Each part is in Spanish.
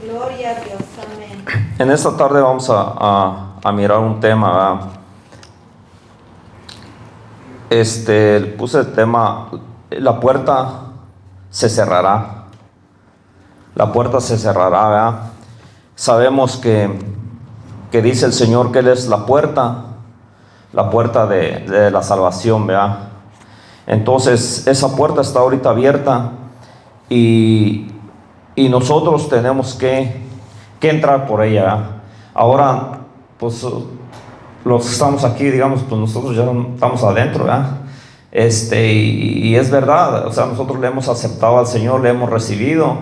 Gloria a Dios, amén. En esta tarde vamos a mirar un tema, ¿verdad? Puse el tema, la puerta se cerrará. La puerta se cerrará, ¿verdad? Sabemos que dice el Señor que Él es la puerta de la salvación, ¿verdad? Entonces, esa puerta está ahorita abierta y nosotros tenemos que entrar por ella, ¿verdad? Ahora, pues, los que estamos aquí, digamos, pues nosotros ya estamos adentro, ¿verdad? Y es verdad, o sea, nosotros le hemos aceptado al Señor, le hemos recibido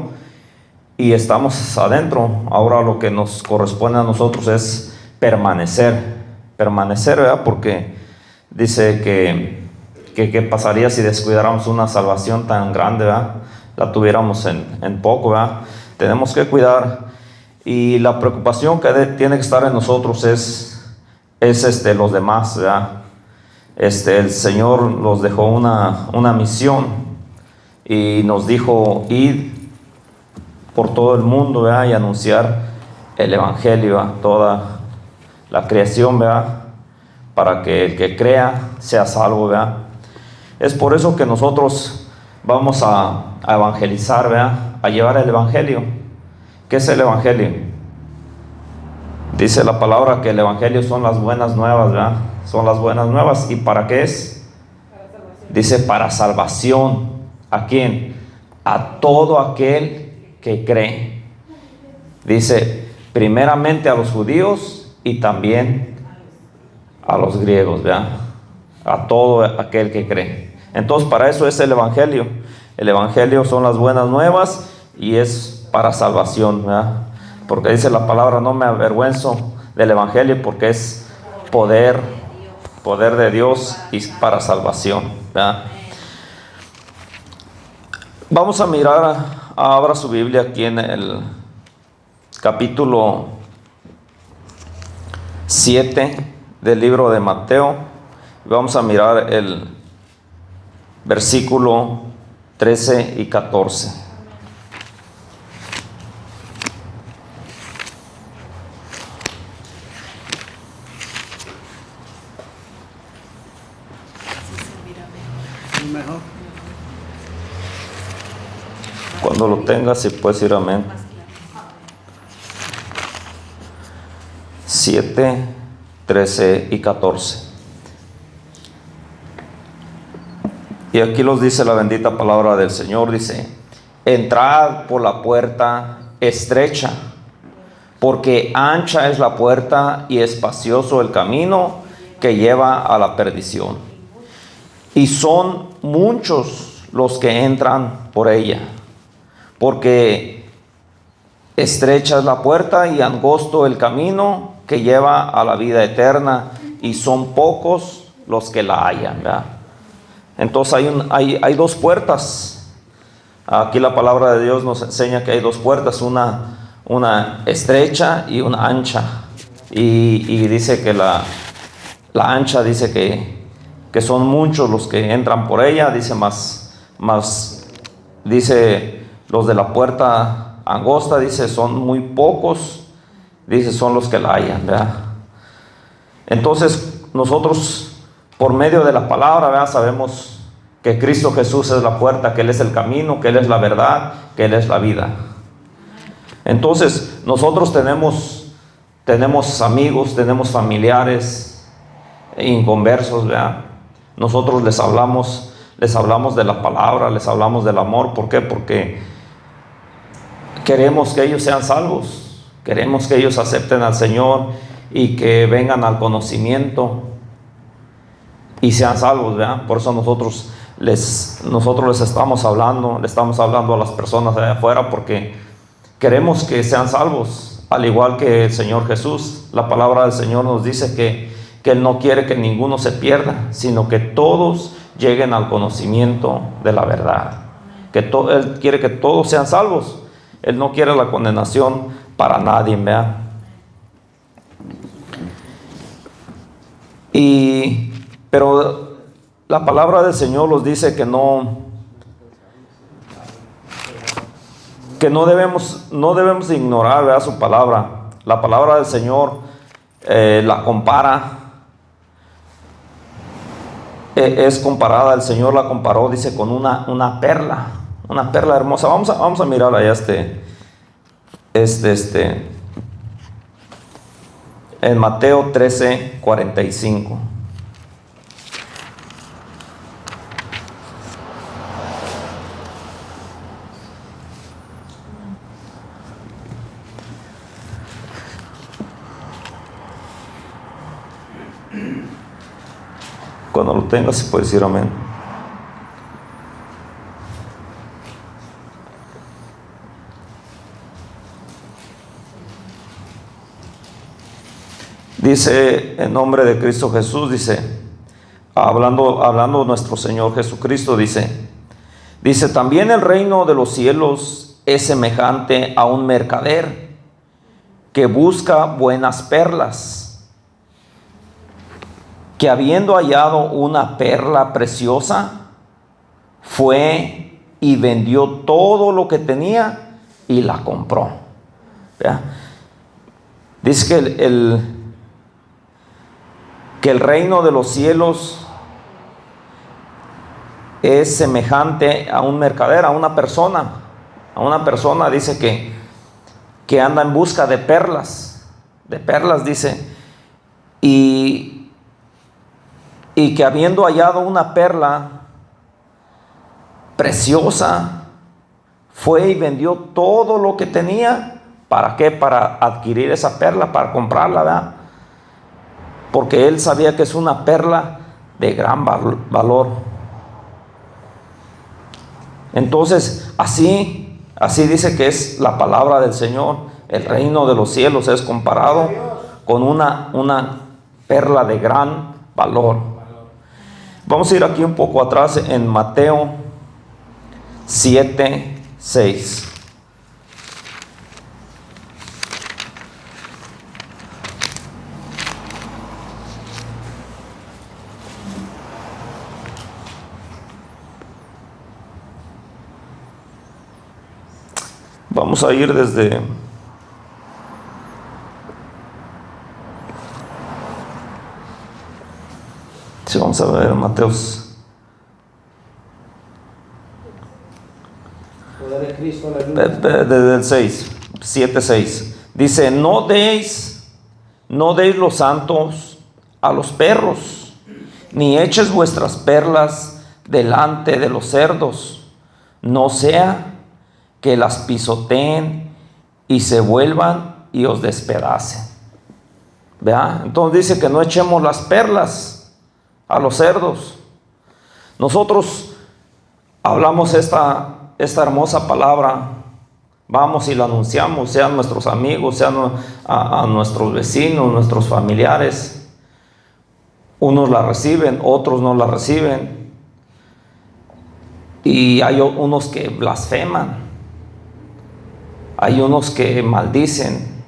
y estamos adentro. Ahora lo que nos corresponde a nosotros es permanecer, ¿verdad? Porque dice que qué pasaría si descuidáramos una salvación tan grande, ¿verdad? La tuviéramos en poco, ¿verdad? Tenemos que cuidar, y la preocupación que tiene que estar en nosotros es los demás, ¿verdad? El Señor nos dejó una misión y nos dijo: id por todo el mundo, ¿verdad? Y anunciar el Evangelio a toda la creación, ¿verdad? Para que el que crea sea salvo, ¿verdad? Es por eso que nosotros vamos a evangelizar, ¿verdad? A llevar el Evangelio. ¿Qué es el Evangelio? Dice la palabra que el Evangelio son las buenas nuevas, ¿verdad? Son las buenas nuevas. ¿Y para qué es? Dice para salvación. ¿A quién? A todo aquel que cree. Dice primeramente a los judíos y también a los griegos, ¿verdad? A todo aquel que cree. Entonces, para eso es el Evangelio. El Evangelio son las buenas nuevas y es para salvación, ¿verdad? Porque dice la palabra: no me avergüenzo del Evangelio, porque es poder de Dios y para salvación, ¿verdad? Vamos a mirar, abra su Biblia aquí en el capítulo 7 del libro de Mateo. Vamos a mirar el versículo 13 y 14. Mejor. Cuando lo tengas, si puedes ir, amén. 7, 13 y 14. Y aquí los dice la bendita palabra del Señor. Dice: entrad por la puerta estrecha, porque ancha es la puerta y espacioso el camino que lleva a la perdición, y son muchos los que entran por ella. Porque estrecha es la puerta y angosto el camino que lleva a la vida eterna, y son pocos los que la hallan, ¿verdad? Entonces hay dos puertas. Aquí la palabra de Dios nos enseña que hay dos puertas, una estrecha y una ancha. Y dice que la ancha, dice que son muchos los que entran por ella. Dice más dice los de la puerta angosta, dice son muy pocos, dice son los que la hallan, ¿verdad? Entonces nosotros, por medio de la palabra, ¿verdad?, sabemos que Cristo Jesús es la puerta, que Él es el camino, que Él es la verdad, que Él es la vida. Entonces nosotros tenemos amigos, tenemos familiares inconversos, ¿verdad? Nosotros les hablamos de la palabra, les hablamos del amor. ¿Por qué? Porque queremos que ellos sean salvos, queremos que ellos acepten al Señor y que vengan al conocimiento y sean salvos, ¿verdad? Por eso nosotros les estamos hablando, le estamos hablando a las personas de afuera, porque queremos que sean salvos, al igual que el Señor Jesús. La palabra del Señor nos dice que Él no quiere que ninguno se pierda, sino que todos lleguen al conocimiento de la verdad. Él quiere que todos sean salvos. Él no quiere la condenación para nadie, ¿verdad? Pero la palabra del Señor nos dice que no no debemos ignorar, ¿verdad?, su palabra. La palabra del Señor la compara, es comparada, el Señor la comparó, dice, con una perla hermosa. Vamos a mirar allá en Mateo 13:45. Cuando lo tengas, se puede decir amén. Dice, en nombre de Cristo Jesús, dice, hablando nuestro Señor Jesucristo, dice, también el reino de los cielos es semejante a un mercader que busca buenas perlas, que habiendo hallado una perla preciosa, fue y vendió todo lo que tenía y la compró. ¿Vea? Dice que el reino de los cielos es semejante a un mercader, a una persona, dice que anda en busca de perlas, dice, y que habiendo hallado una perla preciosa, fue y vendió todo lo que tenía. ¿Para qué? Para adquirir esa perla, para comprarla, ¿verdad? Porque él sabía que es una perla de gran valor. Entonces, así dice que es la palabra del Señor. El reino de los cielos es comparado con una perla de gran valor. Vamos a ir aquí un poco atrás en Mateo 7:6. Vamos a ir desde vamos a ver Mateos desde el 7:6. Dice, no deis los santos a los perros, ni eches vuestras perlas delante de los cerdos, no sea que las pisoteen y se vuelvan y os despedacen. ¿Vea? Entonces dice que no echemos las perlas a los cerdos. Nosotros hablamos esta hermosa palabra, vamos y la anunciamos, sean nuestros amigos, sean a nuestros vecinos, nuestros familiares. Unos la reciben, otros no la reciben, y hay unos que blasfeman, hay unos que maldicen.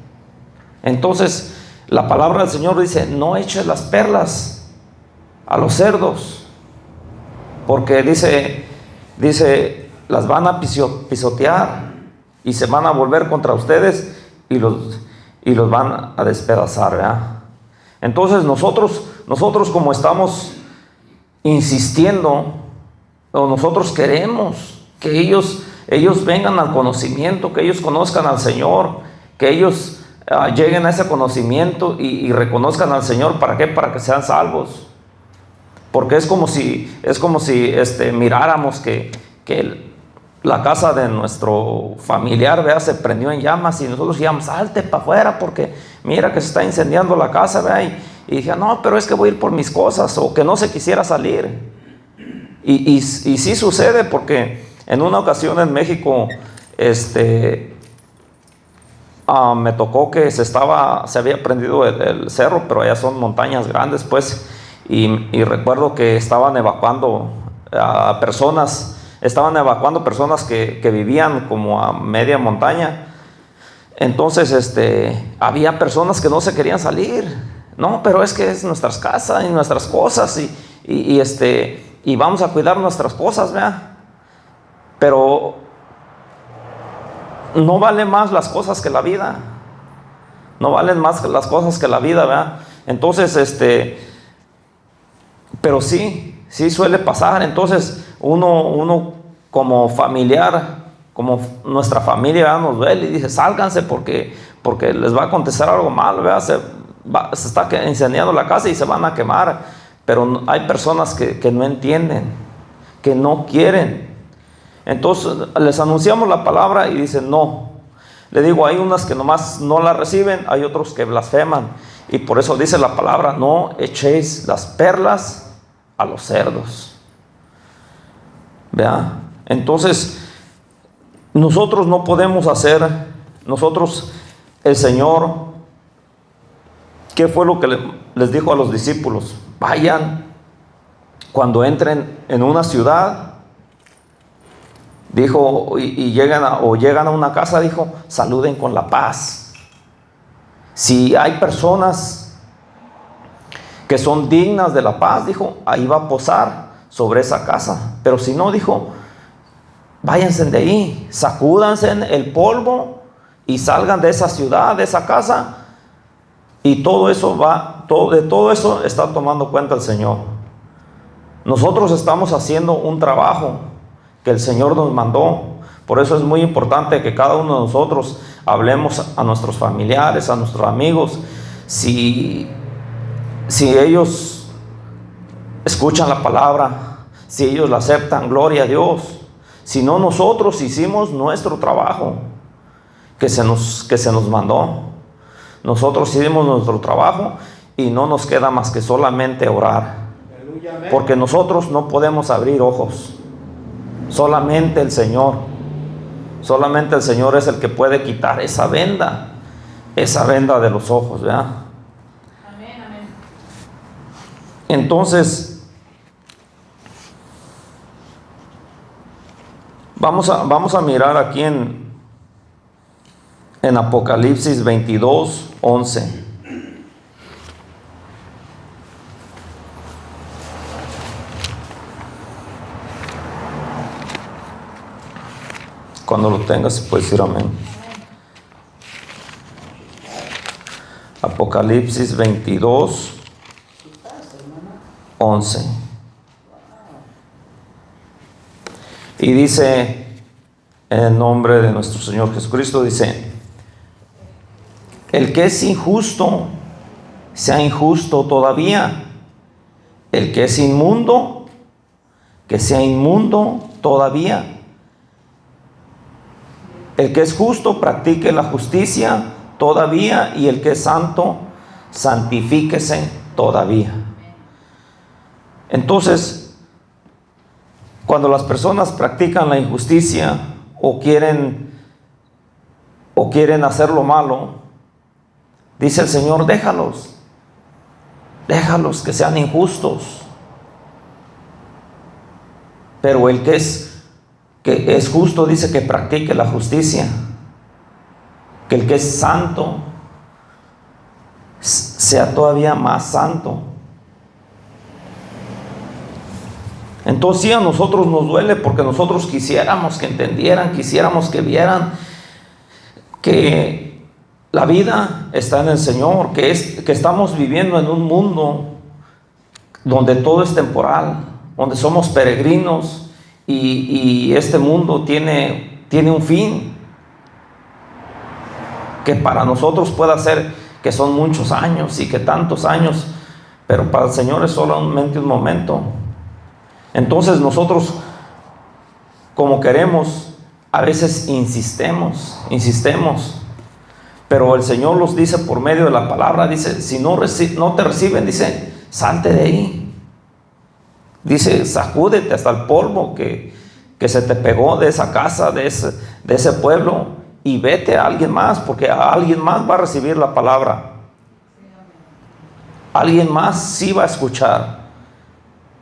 Entonces la palabra del Señor dice, no eches las perlas a los cerdos, porque dice las van a pisotear y se van a volver contra ustedes y los van a despedazar, ¿verdad? Entonces nosotros como estamos insistiendo, o nosotros queremos que ellos vengan al conocimiento, que ellos conozcan al Señor, que ellos lleguen a ese conocimiento y reconozcan al Señor. ¿Para qué? Para que sean salvos. Porque es como si miráramos que la casa de nuestro familiar, vea, se prendió en llamas y nosotros decíamos, salte para afuera porque mira que se está incendiando la casa, vea, y dije, no, pero es que voy a ir por mis cosas, o que no se quisiera salir. Y sí sucede, porque en una ocasión en México me tocó que se había prendido el cerro, pero allá son montañas grandes, pues, y recuerdo que estaban evacuando personas que vivían como a media montaña. Entonces había personas que no se querían salir. No, pero es que es nuestras casas y nuestras cosas, y vamos a cuidar nuestras cosas, ¿verdad? Pero no valen más las cosas que la vida. No valen más las cosas que la vida, ¿verdad? Entonces, pero sí suele pasar. Entonces, uno como familiar, como nuestra familia, ¿verdad?, nos ve y dice, sálganse porque les va a acontecer algo malo, ¿verdad? Se está incendiando la casa y se van a quemar. Pero hay personas que no entienden, que no quieren. Entonces les anunciamos la palabra y dicen no. Le digo, hay unas que nomás no la reciben, hay otros que blasfeman. Y por eso dice la palabra, no echéis las perlas a los cerdos. ¿Vea? Entonces, nosotros no podemos hacer, el Señor, ¿qué fue lo que les dijo a los discípulos? Vayan, cuando entren en una ciudad, dijo, y llegan a una casa, dijo, saluden con la paz. Si hay personas que son dignas de la paz, dijo, ahí va a posar sobre esa casa. Pero si no, dijo, váyanse de ahí, sacúdanse el polvo y salgan de esa ciudad, de esa casa. Y todo eso de todo eso está tomando cuenta el Señor. Nosotros estamos haciendo un trabajo que el Señor nos mandó. Por eso es muy importante que cada uno de nosotros hablemos a nuestros familiares, a nuestros amigos. Si ellos escuchan la palabra, si ellos la aceptan, gloria a Dios. Si no, nosotros hicimos nuestro trabajo que se nos mandó. Nosotros hicimos nuestro trabajo y no nos queda más que solamente orar. Porque nosotros no podemos abrir ojos. Solamente el Señor es el que puede quitar esa venda de los ojos, ¿verdad? Amén, amén. Entonces, vamos a mirar aquí en Apocalipsis 22:11. Cuando lo tengas, puedes decir amén. Apocalipsis 22:11. Y dice, en el nombre de nuestro Señor Jesucristo, dice, el que es injusto, sea injusto todavía. El que es inmundo, que sea inmundo todavía. El que es justo, practique la justicia todavía. Y el que es santo, santifíquese todavía. Entonces, cuando las personas practican la injusticia o quieren hacer lo malo, dice el Señor, déjalos que sean injustos. Pero el que es justo, dice que practique la justicia. Que el que es santo sea todavía más santo. Entonces sí, a nosotros nos duele porque nosotros quisiéramos que entendieran, quisiéramos que vieran que la vida está en el Señor, que estamos viviendo en un mundo donde todo es temporal, donde somos peregrinos. Y este mundo tiene un fin que para nosotros puede ser que son muchos años y que tantos años, pero para el Señor es solamente un momento. Entonces nosotros, como queremos, a veces insistemos, pero el Señor los dice por medio de la palabra, dice, si no te reciben, dice, salte de ahí. Dice, sacúdete hasta el polvo que se te pegó de esa casa, de ese pueblo, y vete a alguien más, porque a alguien más va a recibir la palabra. Alguien más sí va a escuchar.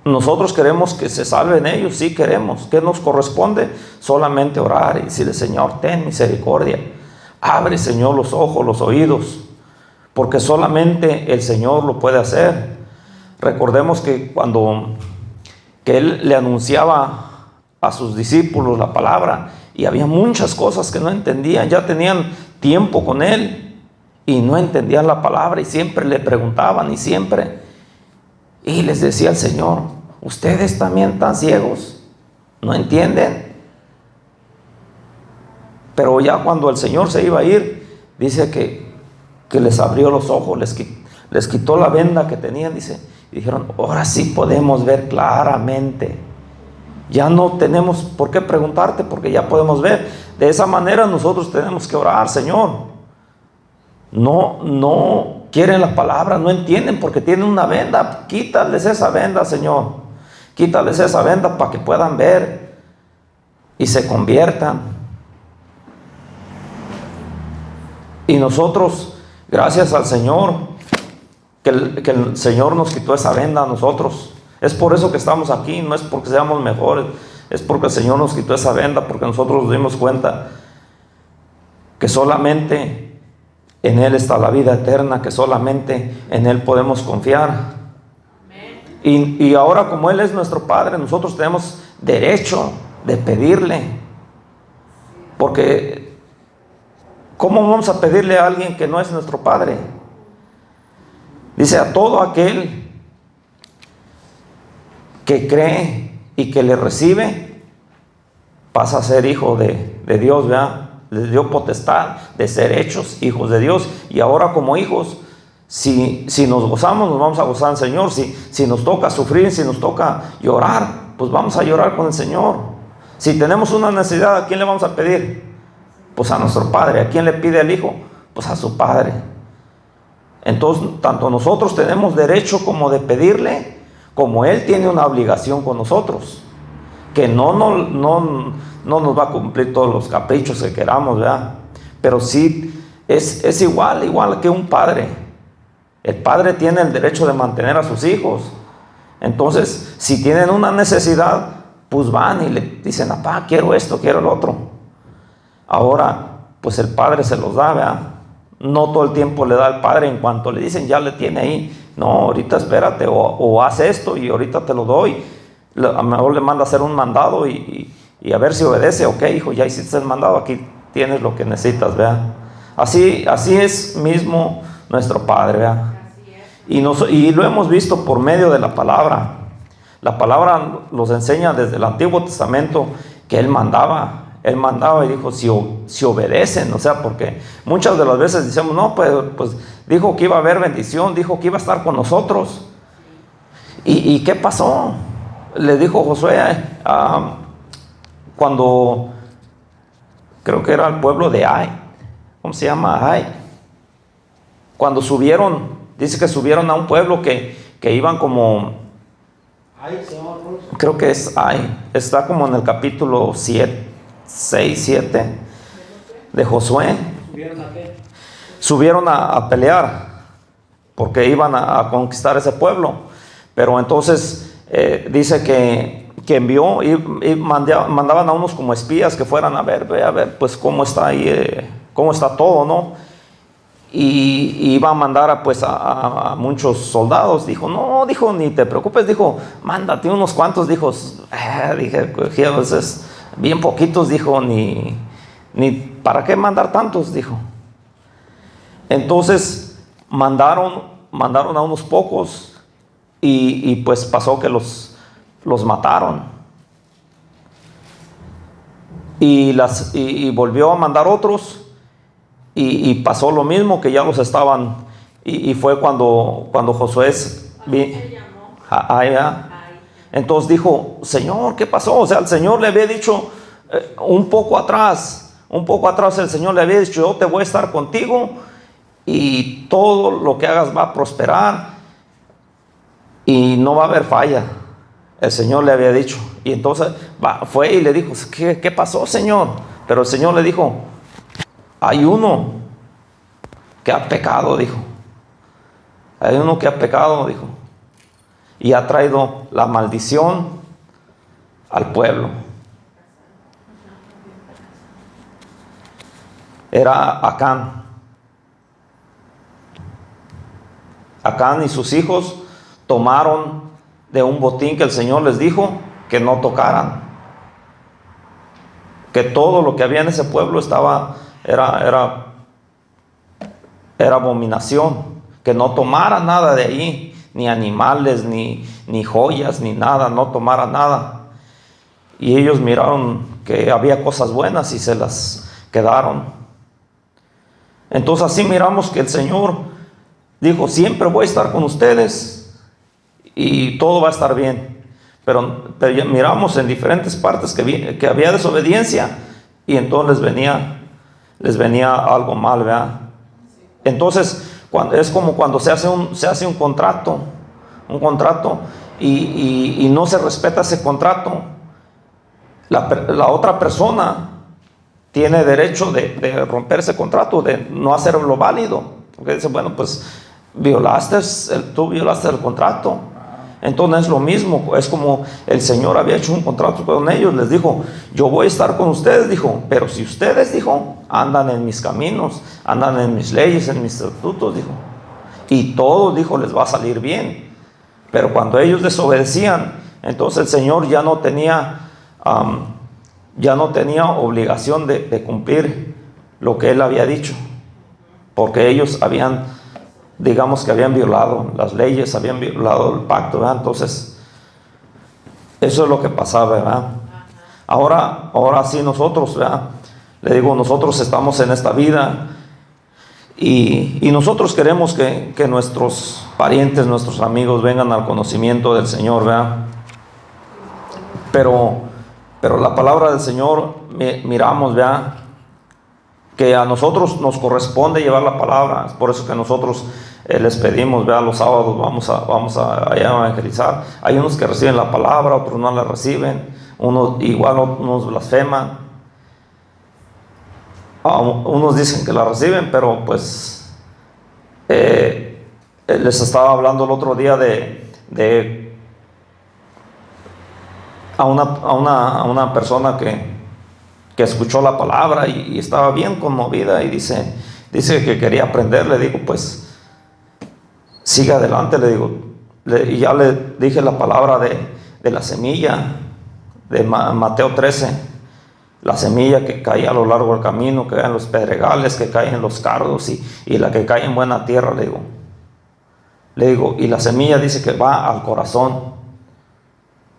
Nosotros queremos que se salven ellos, sí queremos. ¿Qué nos corresponde? Solamente orar y decirle, Señor, ten misericordia. Abre, Señor, los ojos, los oídos, porque solamente el Señor lo puede hacer. Recordemos que cuando Él le anunciaba a sus discípulos la palabra y había muchas cosas que no entendían. Ya tenían tiempo con él y no entendían la palabra y siempre le preguntaban y siempre. Y les decía el Señor: ustedes también están ciegos, no entienden. Pero ya cuando el Señor se iba a ir, dice que les abrió los ojos, les quitó la venda que tenían, dice, y dijeron: ahora sí podemos ver claramente. Ya no tenemos por qué preguntarte, porque ya podemos ver. De esa manera nosotros tenemos que orar: Señor, no quieren la palabra, no entienden porque tienen una venda. Quítales esa venda, Señor. Quítales esa venda para que puedan ver y se conviertan. Y nosotros, gracias al Señor, que el Señor nos quitó esa venda a nosotros. Es por eso que estamos aquí, no es porque seamos mejores, es porque el Señor nos quitó esa venda, porque nosotros nos dimos cuenta que solamente en Él está la vida eterna, que solamente en Él podemos confiar. Y ahora, como Él es nuestro Padre, nosotros tenemos derecho de pedirle, porque ¿cómo vamos a pedirle a alguien que no es nuestro Padre? Dice: a todo aquel que cree y que le recibe, pasa a ser hijo de Dios, ¿verdad? Les dio potestad de ser hechos hijos de Dios. Y ahora, como hijos, si nos gozamos, nos vamos a gozar en el Señor. Si nos toca sufrir, si nos toca llorar, pues vamos a llorar con el Señor. Si tenemos una necesidad, ¿a quién le vamos a pedir? Pues a nuestro Padre. ¿A quién le pide el Hijo? Pues a su Padre. Entonces, tanto nosotros tenemos derecho como de pedirle, como Él tiene una obligación con nosotros, que no nos va a cumplir todos los caprichos que queramos, ¿verdad? Pero sí es igual que un padre. El padre tiene el derecho de mantener a sus hijos. Entonces, si tienen una necesidad, pues van y le dicen: papá, quiero esto, quiero el otro. Ahora, pues el padre se los da, ¿verdad? No todo el tiempo le da al padre en cuanto le dicen, ya le tiene ahí. No, ahorita espérate, o haz esto y ahorita te lo doy. A lo mejor le manda a hacer un mandado y a ver si obedece. Ok, hijo, ya hiciste el mandado, aquí tienes lo que necesitas, ¿verdad? Así es mismo nuestro Padre, ¿verdad? Y lo hemos visto por medio de la palabra. La palabra nos enseña desde el Antiguo Testamento que Él mandaba y dijo: si obedecen, o sea, porque muchas de las veces decimos: no, pues dijo que iba a haber bendición, dijo que iba a estar con nosotros. ¿Y qué pasó? Le dijo Josué cuando, creo que era el pueblo de Ai, ¿cómo se llama? Ai. Cuando subieron, dice que subieron a un pueblo que iban como, creo que es Ai, está como en el capítulo 6, 7 de Josué. Subieron a pelear porque iban a conquistar ese pueblo. Pero entonces dice que envió y mandaban a unos como espías que fueran a ver pues cómo está ahí, cómo está todo, ¿no? Y iba a mandar a muchos soldados. Dijo: no, dijo, ni te preocupes, dijo, mándate unos cuantos. Dijo, dije, a veces bien poquitos, dijo, ni para qué mandar tantos, dijo. Entonces mandaron a unos pocos y pues pasó que los mataron. Y volvió a mandar otros y pasó lo mismo, que ya los estaban, y fue cuando Josué entonces dijo: Señor, ¿qué pasó? O sea, el Señor le había dicho un poco atrás el Señor le había dicho: yo te voy a estar contigo y todo lo que hagas va a prosperar y no va a haber falla. El Señor le había dicho. Y entonces fue y le dijo: ¿Qué pasó, Señor? Pero el Señor le dijo: hay uno que ha pecado, dijo. Hay uno que ha pecado, dijo, y ha traído la maldición al pueblo. Era Acán. Acán y sus hijos tomaron de un botín que el Señor les dijo que no tocaran. que todo lo que había en ese pueblo era abominación, que no tomara nada de ahí, ni animales, ni joyas, ni nada, no tomara nada. Y ellos miraron que había cosas buenas y se las quedaron. Entonces así miramos que el Señor dijo: siempre voy a estar con ustedes y todo va a estar bien. Pero miramos en diferentes partes que había desobediencia, y entonces les venía algo mal, ¿verdad? Entonces es como cuando se hace un contrato y no se respeta ese contrato. La otra persona tiene derecho de romper ese contrato, de no hacerlo válido, porque dice: bueno, pues tú violaste el contrato. Entonces es lo mismo, es como el Señor había hecho un contrato con ellos, les dijo: yo voy a estar con ustedes, dijo, pero si ustedes, dijo, andan en mis caminos, andan en mis leyes, en mis estatutos, dijo, y todo, dijo, les va a salir bien. Pero cuando ellos desobedecían, entonces el Señor ya no tenía obligación de cumplir lo que Él había dicho, porque ellos digamos que habían violado las leyes, habían violado el pacto, ¿verdad? Entonces eso es lo que pasaba, ¿verdad? Ahora sí nosotros, ¿verdad? Le digo, nosotros estamos en esta vida y nosotros queremos que nuestros parientes, nuestros amigos vengan al conocimiento del Señor, ¿verdad? Pero la palabra del Señor, miramos, ¿verdad?, que a nosotros nos corresponde llevar la palabra. Es por eso que nosotros les pedimos, ¿verdad?, los sábados vamos a evangelizar. Hay unos que reciben la palabra, otros no la reciben, unos blasfeman, unos dicen que la reciben, pero pues les estaba hablando el otro día a una persona que escuchó la palabra y estaba bien conmovida, y dice que quería aprender. Le digo: pues siga adelante, le digo, y ya le dije la palabra de la semilla de Mateo 13, la semilla que cae a lo largo del camino, que cae en los pedregales, que cae en los cardos, y la que cae en buena tierra, le digo, y la semilla dice que va al corazón.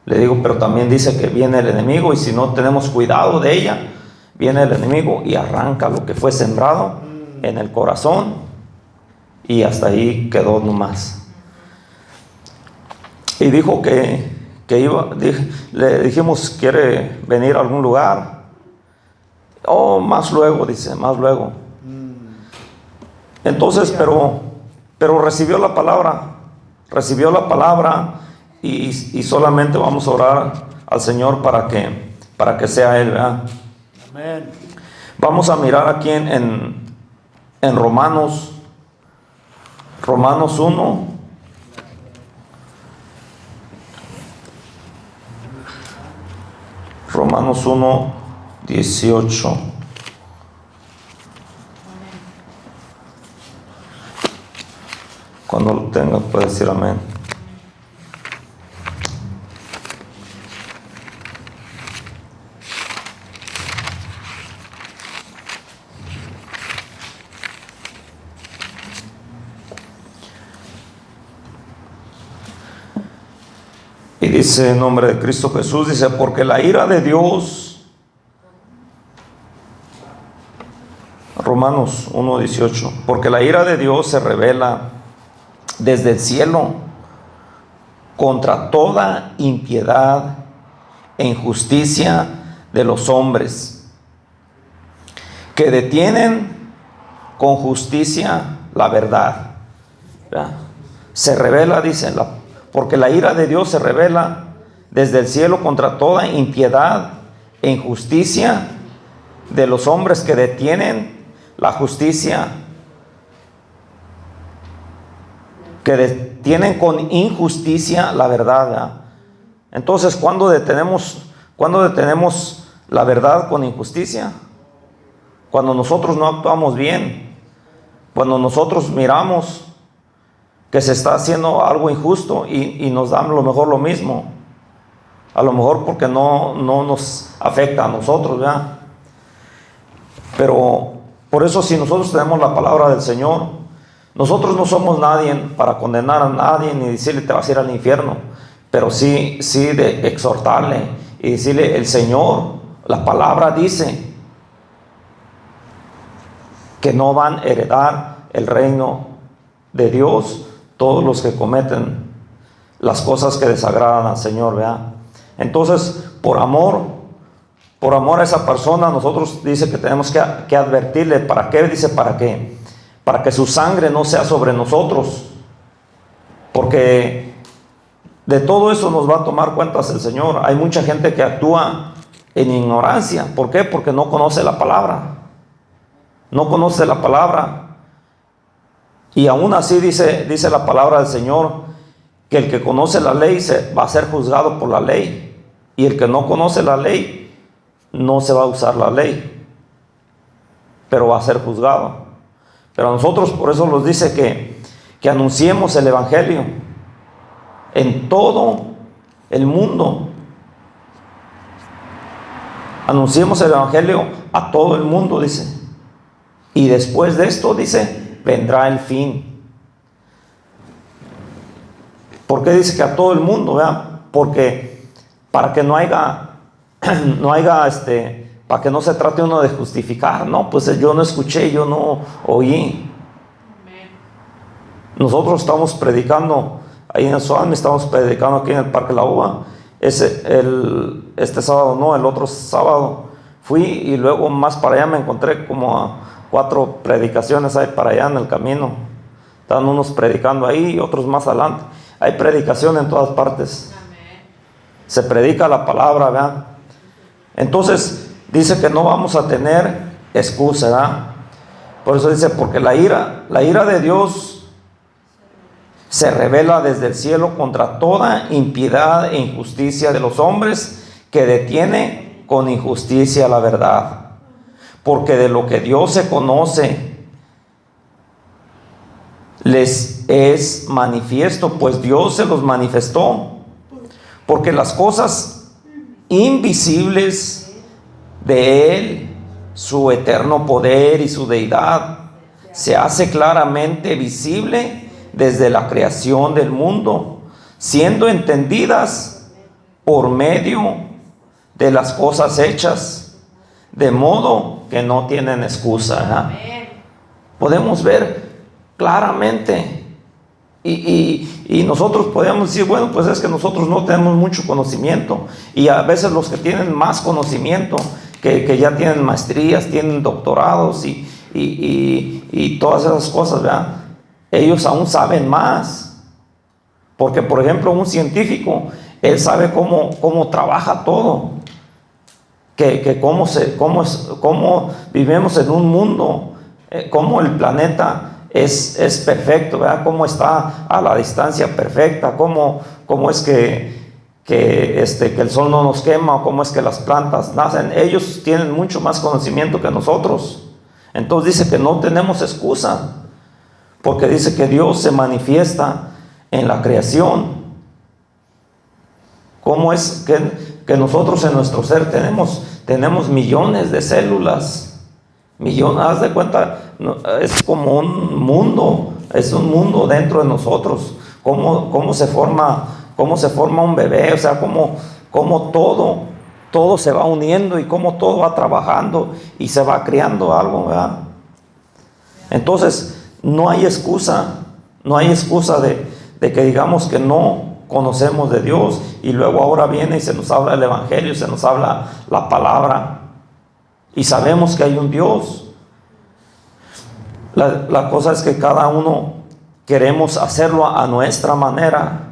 Le digo, pero también dice que viene el enemigo, y si no tenemos cuidado de ella, viene el enemigo y arranca lo que fue sembrado en el corazón, y hasta ahí quedó nomás. Y dijo que le dijimos: ¿quiere venir a algún lugar? Oh, más luego, dice, más luego. Entonces, pero recibió la palabra, y solamente vamos a orar al Señor para que sea Él, ¿verdad? Amén. Vamos a mirar aquí en Romanos 1. Romanos 1, 18. Cuando lo tenga puede decir amén. Y dice en nombre de Cristo Jesús, dice: porque la ira de Dios, Romanos 1:18, porque la ira de Dios se revela desde el cielo contra toda impiedad e injusticia de los hombres, que detienen con justicia la verdad. ¿Verdad? Se revela, dice, porque la ira de Dios se revela desde el cielo contra toda impiedad e injusticia de los hombres, que detienen la justicia, que detienen con injusticia la verdad, ¿verdad? Entonces, ¿cuándo detenemos la verdad con injusticia? Cuando nosotros no actuamos bien, cuando nosotros miramos que se está haciendo algo injusto y nos dan lo mejor lo mismo, a lo mejor porque no nos afecta a nosotros, ¿verdad? Pero por eso, si nosotros tenemos la palabra del Señor, nosotros no somos nadie para condenar a nadie ni decirle te vas a ir al infierno, pero sí de exhortarle y decirle: el Señor, la palabra dice que no van a heredar el reino de Dios todos los que cometen las cosas que desagradan al Señor, ¿verdad? Entonces, por amor a esa persona, nosotros dice que tenemos que advertirle. ¿Para qué? Dice, para que su sangre no sea sobre nosotros, porque de todo eso nos va a tomar cuentas el Señor. Hay mucha gente que actúa en ignorancia. ¿Por qué? Porque no conoce la palabra. No conoce la palabra. Y aún así dice la palabra del Señor que el que conoce la ley va a ser juzgado por la ley, y el que no conoce la ley no se va a usar la ley, pero va a ser juzgado. Pero nosotros, por eso nos dice que anunciemos el evangelio en todo el mundo. Anunciemos el evangelio a todo el mundo, dice. Y después de esto, dice, vendrá el fin. ¿Por qué dice que a todo el mundo? ¿Verdad? Porque para que no haya para que no se trate uno de justificar. No, pues yo no escuché, yo no oí. Nosotros estamos predicando ahí en Suami, estamos predicando aquí en el Parque La Uva. Este sábado no, el otro sábado fui, y luego más para allá me encontré como a 4 predicaciones ahí para allá en el camino. Están unos predicando ahí y otros más adelante. Hay predicación en todas partes. Se predica la palabra, ¿verdad? Entonces dice que no vamos a tener excusa, ¿verdad? Por eso dice, porque la ira de Dios se revela desde el cielo contra toda impiedad e injusticia de los hombres, que detiene con injusticia la verdad. Porque de lo que Dios se conoce les es manifiesto, pues Dios se los manifestó. Porque las cosas invisibles de Él, su eterno poder y su deidad, se hace claramente visible desde la creación del mundo, siendo entendidas por medio de las cosas hechas, de modo que no tienen excusa. Podemos ver claramente. Y nosotros podemos decir, bueno, pues es que nosotros no tenemos mucho conocimiento. Y a veces los que tienen más conocimiento, que ya tienen maestrías, tienen doctorados y todas esas cosas, ¿verdad? Ellos aún saben más. Porque, por ejemplo, un científico, él sabe cómo trabaja todo. Cómo vivimos en un mundo, cómo el planeta es perfecto, ¿verdad? Cómo está a la distancia perfecta, cómo es que el sol no nos quema, cómo es que las plantas nacen. Ellos tienen mucho más conocimiento que nosotros. Entonces dice que no tenemos excusa, porque dice que Dios se manifiesta en la creación. ¿Cómo es que nosotros en nuestro ser tenemos millones de células? Millones, haz de cuenta, es como un mundo, es un mundo dentro de nosotros. Cómo se forma un bebé, o sea, cómo todo se va uniendo y cómo todo va trabajando y se va creando algo, ¿verdad? Entonces, no hay excusa de que digamos que no conocemos de Dios, y luego ahora viene y se nos habla el evangelio, se nos habla la palabra, y sabemos que hay un Dios. La cosa es que cada uno queremos hacerlo a nuestra manera.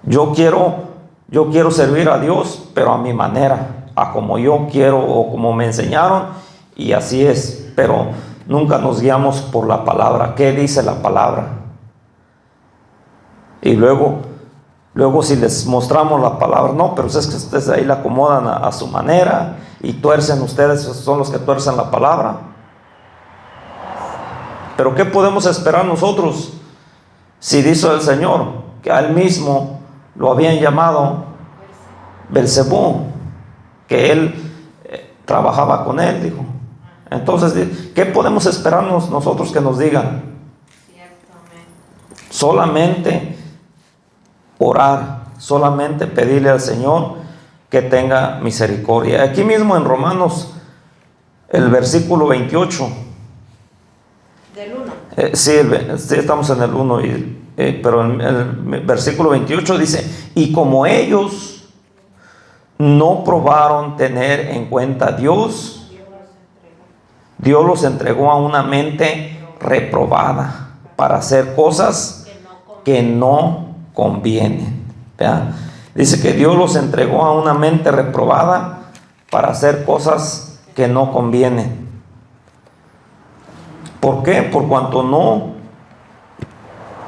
Yo quiero servir a Dios, pero a mi manera, a como yo quiero o como me enseñaron, y así es. Pero nunca nos guiamos por la palabra. ¿Qué dice la palabra? Y luego si les mostramos la palabra, no, pero es que ustedes ahí la acomodan a su manera y tuercen, ustedes son los que tuercen la palabra. Pero ¿qué podemos esperar nosotros si dice el Señor que a Él mismo lo habían llamado Belzebú, que Él trabajaba con él, dijo. Entonces, ¿qué podemos esperarnos nosotros que nos digan? Cierto, amén. Solamente orar, solamente pedirle al Señor que tenga misericordia. Aquí mismo en Romanos, el versículo 28. Del 1. Sí, estamos en el 1, pero en el versículo 28 dice, y como ellos no probaron tener en cuenta a Dios, Dios los entregó a una mente reprobada para hacer cosas que no convienen. ¿Verdad? Dice que Dios los entregó a una mente reprobada para hacer cosas que no convienen. ¿Por qué? Por cuanto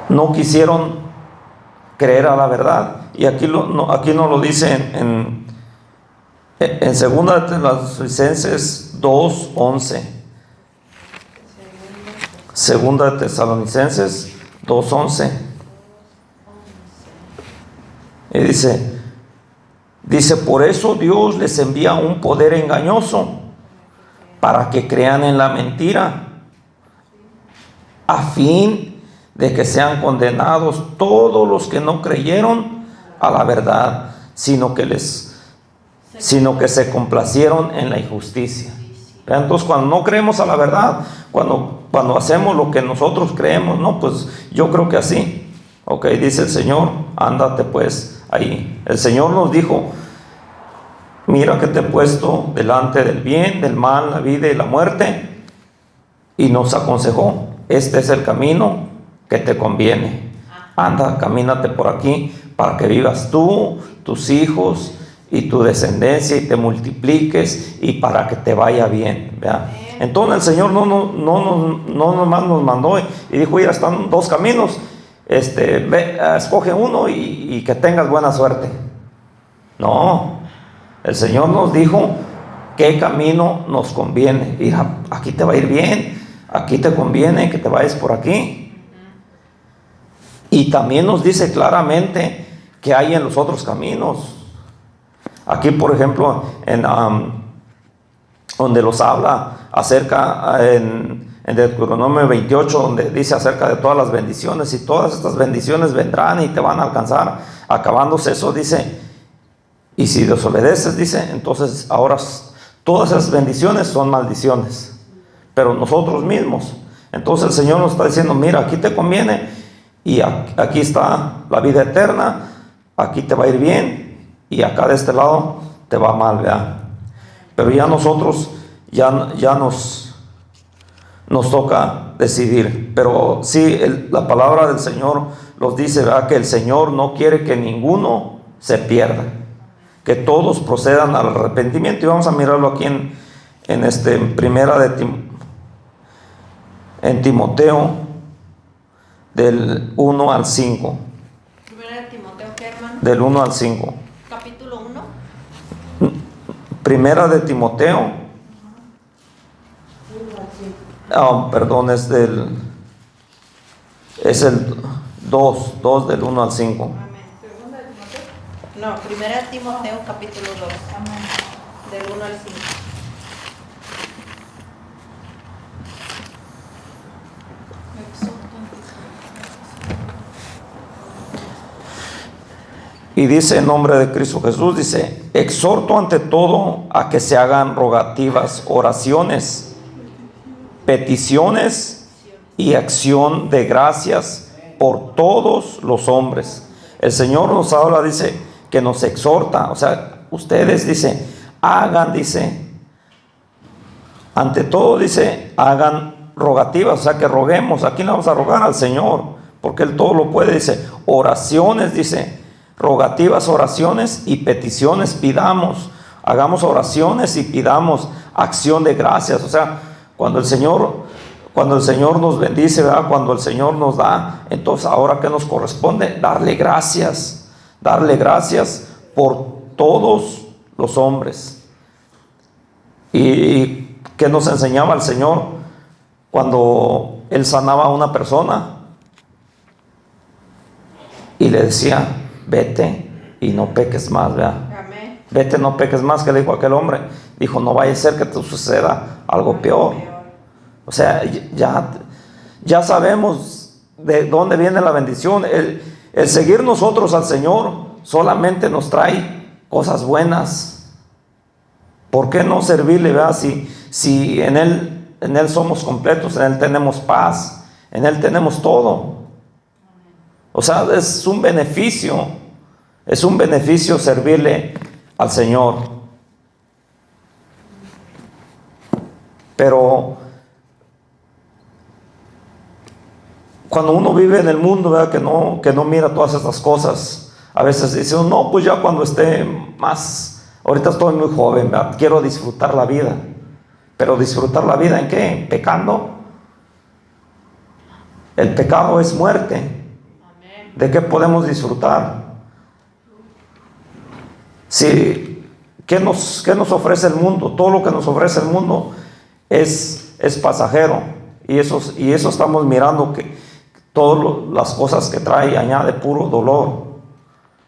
no quisieron creer a la verdad. Y aquí no lo dice en segunda de Tesalonicenses 2:11. Segunda de Tesalonicenses 2:11. Y dice, por eso Dios les envía un poder engañoso para que crean en la mentira, a fin de que sean condenados todos los que no creyeron a la verdad, sino que se complacieron en la injusticia. Entonces, cuando no creemos a la verdad, cuando hacemos lo que nosotros creemos, no, pues yo creo que así. Ok, dice el Señor, ándate pues ahí. El Señor nos dijo, mira que te he puesto delante del bien, del mal, la vida y la muerte, y nos aconsejó, este es el camino que te conviene. Anda, camínate por aquí para que vivas tú, tus hijos y tu descendencia y te multipliques y para que te vaya bien. ¿Verdad? Entonces el Señor no nomás nos mandó y dijo, mira, están dos caminos, ve, escoge uno y que tengas buena suerte. No, el Señor nos dijo qué camino nos conviene. Mira, aquí te va a ir bien, aquí te conviene que te vayas por aquí. Y también nos dice claramente que hay en los otros caminos. Aquí, por ejemplo, donde los habla acerca, en Deuteronomio 28, donde dice acerca de todas las bendiciones, y todas estas bendiciones vendrán y te van a alcanzar. Acabándose eso, dice, y si desobedeces, dice, entonces ahora todas esas bendiciones son maldiciones, pero nosotros mismos. Entonces el Señor nos está diciendo, mira, aquí te conviene, y aquí está la vida eterna, aquí te va a ir bien, y acá de este lado te va mal, ¿verdad? Pero ya nosotros, ya nos toca decidir. Pero sí, la palabra del Señor nos dice, ¿verdad?, que el Señor no quiere que ninguno se pierda, que todos procedan al arrepentimiento. Y vamos a mirarlo aquí en primera en Timoteo, del 1 al 5. Primera de Timoteo, ¿qué, hermano? Del 1 al 5. Capítulo 1. Primera de Timoteo. Perdón, es el 2 del 1 al 5. Amén. ¿Segunda de Timoteo? No, primera de Timoteo, capítulo 2. Amén. Del 1 al 5. Y dice en nombre de Cristo Jesús, dice, exhorto ante todo a que se hagan rogativas, oraciones, peticiones y acción de gracias por todos los hombres. El Señor nos habla, dice, que nos exhorta, o sea, ustedes, dice, hagan, dice, ante todo, dice, hagan rogativas, o sea, que roguemos. ¿A quién le vamos a rogar? Al Señor, porque Él todo lo puede. Dice, oraciones, dice, rogativas, oraciones y peticiones, pidamos, hagamos oraciones y pidamos acción de gracias. O sea, cuando el Señor nos bendice, ¿verdad?, cuando el Señor nos da, entonces ahora ¿qué nos corresponde? Darle gracias por todos los hombres. Y ¿qué nos enseñaba el Señor cuando Él sanaba a una persona? Y le decía, vete y no peques más, ¿verdad? Amén. Vete, no peques más, que le dijo aquel hombre. dijo, no vaya a ser que te suceda algo peor. O sea, ya sabemos de dónde viene la bendición. El seguir nosotros al Señor solamente nos trae cosas buenas. ¿Por qué no servirle, verdad? Si en Él somos completos, en Él tenemos paz, en Él tenemos todo. O sea, es un beneficio servirle al Señor. Pero cuando uno vive en el mundo, ¿verdad? Que no mira todas estas cosas, a veces dice, no, pues ya cuando esté más, ahorita estoy muy joven, ¿verdad? Quiero disfrutar la vida. Pero disfrutar la vida ¿en qué? Pecando. El pecado es muerte. ¿De qué podemos disfrutar? Sí, ¿qué nos ofrece el mundo? Todo lo que nos ofrece el mundo es pasajero. Y eso estamos mirando, que todas las cosas que trae añade puro dolor.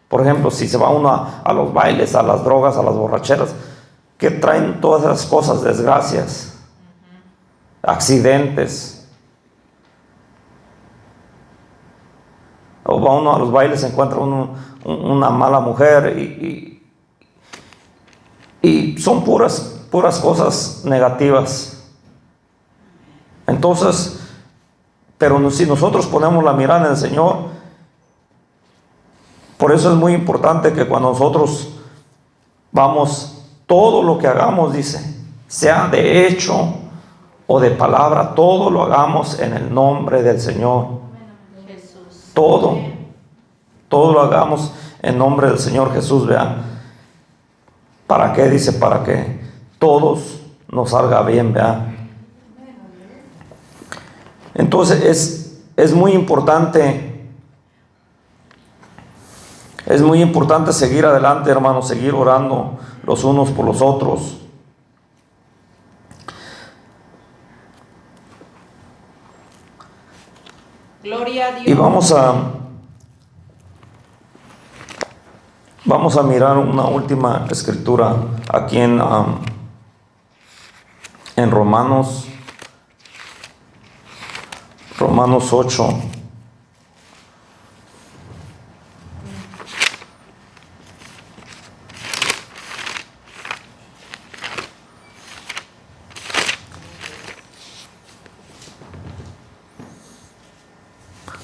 Por ejemplo, si se va uno a los bailes, a las drogas, a las borracheras, ¿qué traen todas esas cosas? Desgracias, accidentes. O va uno a los bailes, se encuentra uno una mala mujer y son puras cosas negativas. Entonces, pero si nosotros ponemos la mirada en el Señor, por eso es muy importante que cuando nosotros vamos, todo lo que hagamos, dice, sea de hecho o de palabra, todo lo hagamos en el nombre del Señor. Todo lo hagamos en nombre del Señor Jesús, vean. ¿Para qué? Dice, para que todos nos salga bien, vean. Entonces es muy importante seguir adelante, hermanos, seguir orando los unos por los otros. Gloria a Dios. Y vamos a mirar una última escritura aquí en Romanos 8.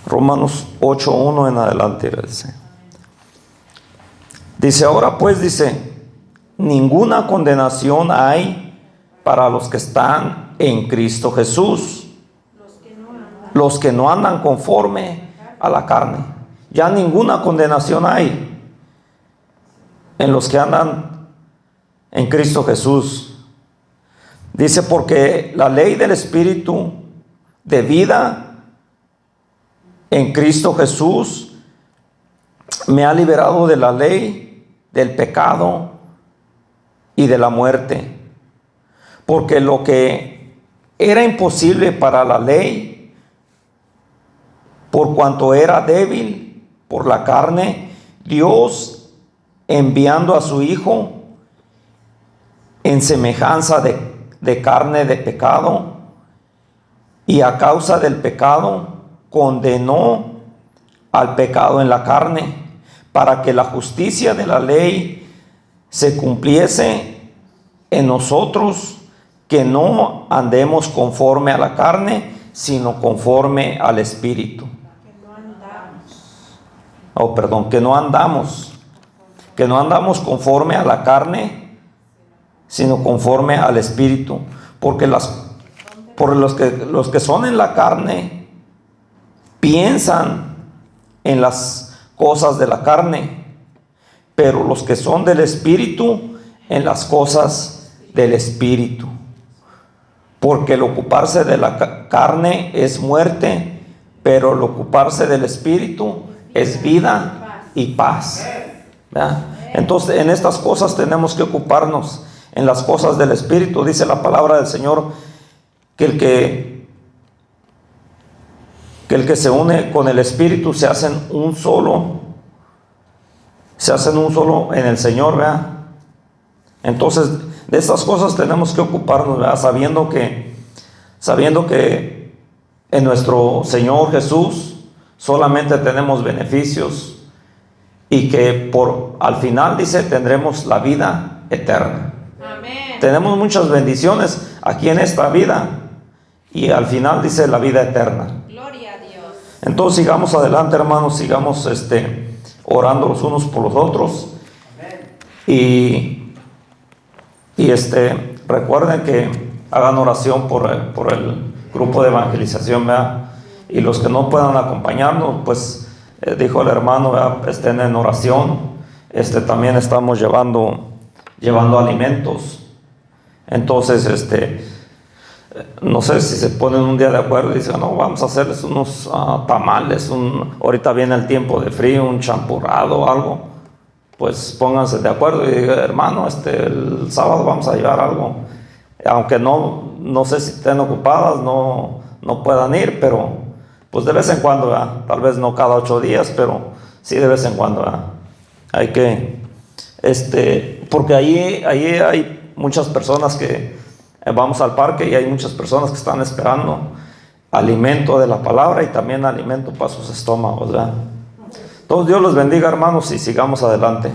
Romanos 8:1 en adelante dice, ahora pues, dice, ninguna condenación hay para los que están en Cristo Jesús, los que no andan conforme a la carne. Ya ninguna condenación hay en los que andan en Cristo Jesús. Dice, porque la ley del Espíritu de vida en Cristo Jesús me ha liberado de la ley, del pecado y de la muerte. Porque lo que era imposible para la ley, por cuanto era débil por la carne, Dios, enviando a su Hijo en semejanza de carne de pecado, y a causa del pecado condenó al pecado en la carne, para que la justicia de la ley se cumpliese en nosotros, que no andemos conforme a la carne, sino conforme al Espíritu. Que no andamos conforme a la carne, sino conforme al Espíritu. Porque los que son en la carne piensan en las cosas de la carne, pero los que son del Espíritu en las cosas del Espíritu. Porque el ocuparse de la carne es muerte, pero el ocuparse del Espíritu es vida y paz. ¿Verdad? Entonces, en estas cosas tenemos que ocuparnos, en las cosas del Espíritu. Dice la palabra del Señor que el que se une con el Espíritu se hacen un solo en el Señor, ¿verdad? Entonces de estas cosas tenemos que ocuparnos, ¿verdad? Sabiendo que en nuestro Señor Jesús solamente tenemos beneficios y que al final, dice, tendremos la vida eterna. Amén. Tenemos muchas bendiciones aquí en esta vida y al final dice la vida eterna. Gloria a Dios. Entonces sigamos adelante, hermanos, sigamos orando los unos por los otros. Y recuerden que hagan oración por el grupo de evangelización, ¿verdad? Y los que no puedan acompañarnos, pues dijo el hermano, ¿verdad? Estén en oración. También estamos llevando alimentos. Entonces, no sé si se ponen un día de acuerdo y dicen, no, vamos a hacerles unos tamales, ahorita viene el tiempo de frío, un champurrado o algo, pues pónganse de acuerdo y digan, hermano, el sábado vamos a llevar algo, aunque no sé si estén ocupadas, no puedan ir, pero pues de vez en cuando, ¿verdad? Tal vez no cada 8 días, pero sí de vez en cuando, ¿verdad? Hay que, porque ahí hay muchas personas que vamos al parque y hay muchas personas que están esperando alimento de la palabra y también alimento para sus estómagos, ¿verdad? Entonces Dios los bendiga, hermanos, y sigamos adelante.